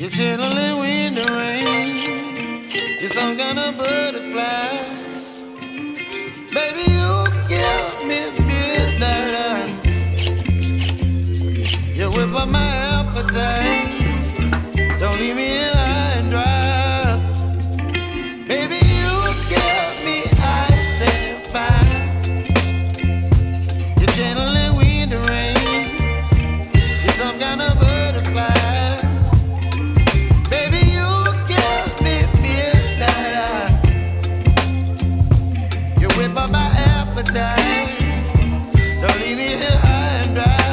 You're chilling wind and rain. You're some kind of butterfly. Baby, you give me midnight. You whip up my appetite. Don't leave me high and dry. Baby, you give me ice and fire. You're channeling wind and rain. You're some kind of butterfly. Baby, you give me midnight. You whip up my appetite. Don't leave me here high and dry.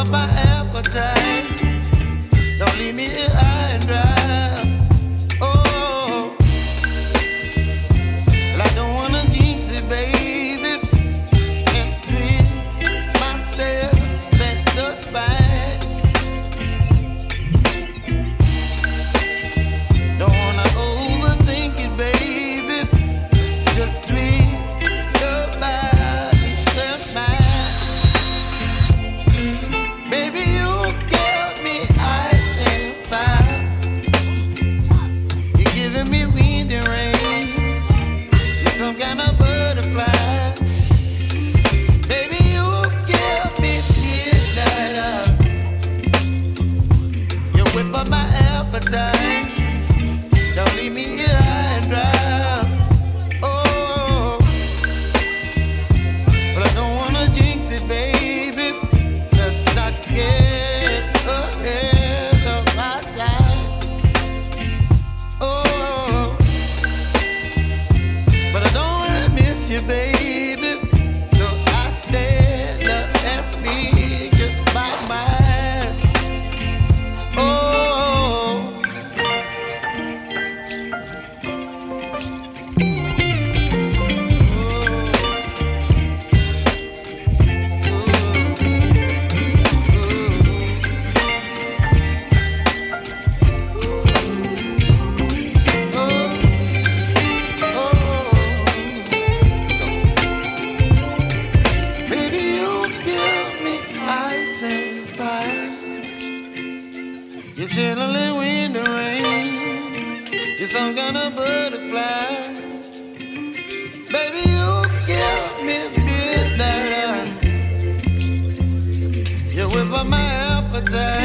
up my appetite. appetite. Don't leave me here high and dry. Oh, well, I don't wanna jinx it, baby, and twist myself at the spine. Don't wanna overthink it, baby. It's just twist your body and mine. Baby, you give me ice and fire. You're giving me wind and rain. You're some kind of butterfly. Baby, you give me midnight. You whip up my appetite. Don't leave me here high and dry. Oh, but I don't wanna jinx it, baby. Let's not get ahead of my time. Oh, but I don't wanna miss you, baby. So I stand up and speak just my mind. Oh. Baby, you give me ice and fire. You're chilling wind and rain. You're some kind of butterfly. Baby, you give me midnight. You whip up my appetite.